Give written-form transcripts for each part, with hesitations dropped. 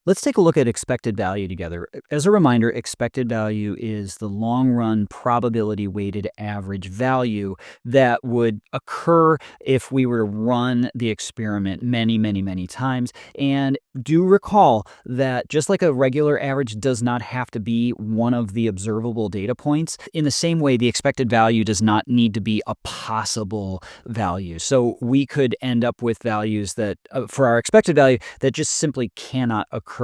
Let's take a look at expected value together. As a reminder, expected value is the long-run probability-weighted average value that would occur if we were to run the experiment many, many, many times. And do recall that just like a regular average does not have to be one of the observable data points, in the same way, the expected value does not need to be a possible value. So we could end up with values that, for our expected value, that just simply cannot occur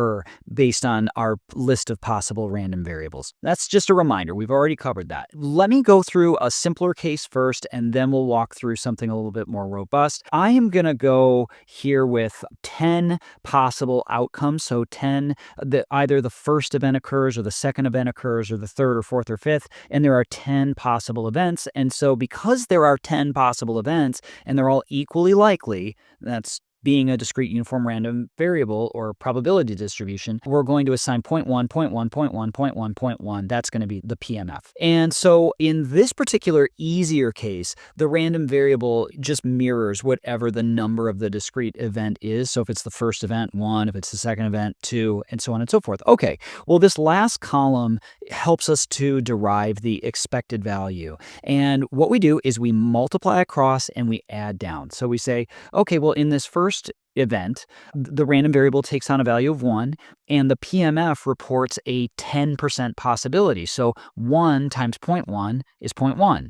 based on our list of possible random variables. That's just a reminder. We've already covered that. Let me go through a simpler case first, and then we'll walk through something a little bit more robust. I am going to go here with 10 possible outcomes. So 10, that either the first event occurs or the second event occurs or the third or fourth or fifth, and there are 10 possible events. And so because there are 10 possible events and they're all equally likely, that's being a discrete uniform random variable or probability distribution, we're going to assign 0.1, 0.1, 0.1, 0.1, 0.1. That's going to be the PMF. And so in this particular easier case, the random variable just mirrors whatever the number of the discrete event is. So if it's the first event, 1, if it's the second event, 2, and so on and so forth. Okay, well, this last column helps us to derive the expected value. And what we do is we multiply across and we add down. So we say, okay, well, in this first event, the random variable takes on a value of 1, and the PMF reports a 10% possibility. So 1 times 0.1 is 0.1.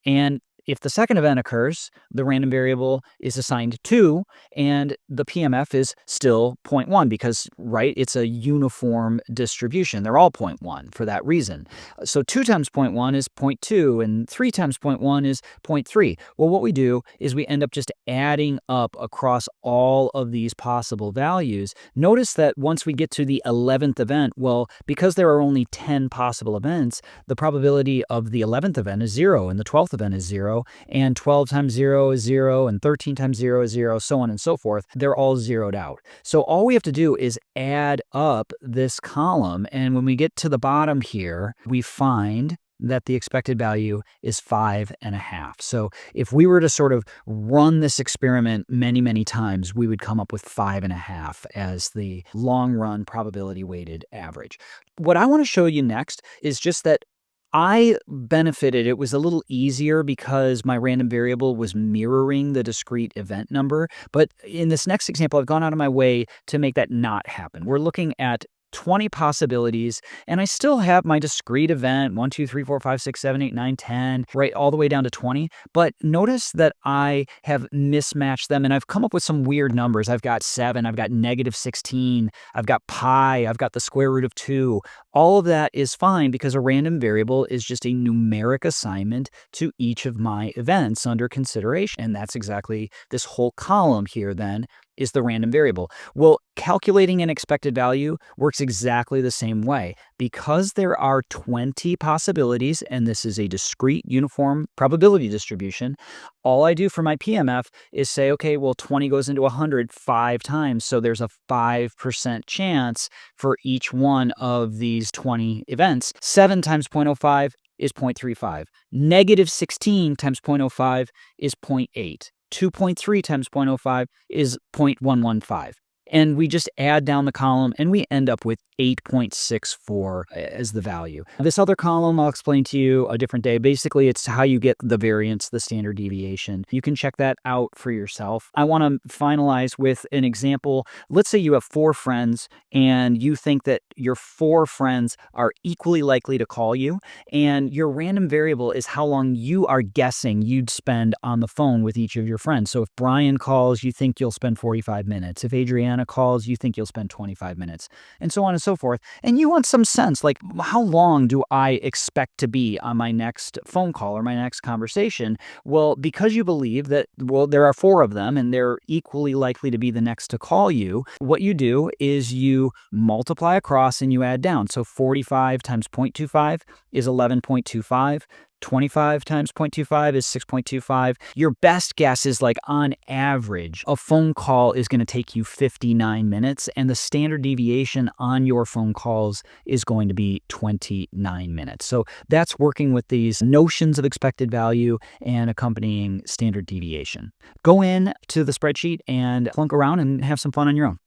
And if the second event occurs, the random variable is assigned 2, and the PMF is still 0.1 because, right, it's a uniform distribution. They're all 0.1 for that reason. So 2 times 0.1 is 0.2, and 3 times 0.1 is 0.3. Well, what we do is we end up just adding up across all of these possible values. Notice that once we get to the 11th event, well, because there are only 10 possible events, the probability of the 11th event is 0, and the 12th event is 0, and 12 times 0 is 0, and 13 times 0 is 0, so on and so forth. They're all zeroed out. So all we have to do is add up this column, and when we get to the bottom here, we find that the expected value is 5.5. So if we were to sort of run this experiment many, many times, we would come up with 5.5 as the long-run probability-weighted average. What I want to show you next is just that I benefited. It was a little easier because my random variable was mirroring the discrete event number. But in this next example, I've gone out of my way to make that not happen. We're looking at 20 possibilities, and I still have my discrete event 1, 2, 3, 4, 5, 6, 7, 8, 9, 10, right, all the way down to 20. But notice that I have mismatched them, and I've come up with some weird numbers. I've got 7, I've got -16, I've got pi, I've got the square root of 2. All of that is fine because a random variable is just a numeric assignment to each of my events under consideration. And that's exactly this whole column here then is the random variable. Well, calculating an expected value works exactly the same way. Because there are 20 possibilities, and this is a discrete uniform probability distribution, all I do for my PMF is say, okay, well, 20 goes into 100 5 times, so there's a 5% chance for each one of these 20 events. 7 times 0.05 is 0.35. -16 times 0.05 is 0.8. 2.3 times 0.05 is 0.115. And we just add down the column, and we end up with 8.64 as the value. This other column I'll explain to you a different day. Basically, it's how you get the variance, the standard deviation. You can check that out for yourself. I want to finalize with an example. Let's say you have 4 friends, and you think that your 4 friends are equally likely to call you, and your random variable is how long you are guessing you'd spend on the phone with each of your friends. So if Brian calls, you think you'll spend 45 minutes. If Adriana calls, you think you'll spend 25 minutes, and so on and so forth. And you want some sense, like, how long do I expect to be on my next phone call or my next conversation? Well, because you believe that, well, there are 4 of them and they're equally likely to be the next to call you, what you do is you multiply across and you add down. So 45 times 0.25 is 11.25. 25 times 0.25 is 6.25. Your best guess is, like, on average, a phone call is going to take you 59 minutes, and the standard deviation on your phone calls is going to be 29 minutes. So that's working with these notions of expected value and accompanying standard deviation. Go in to the spreadsheet and plunk around and have some fun on your own.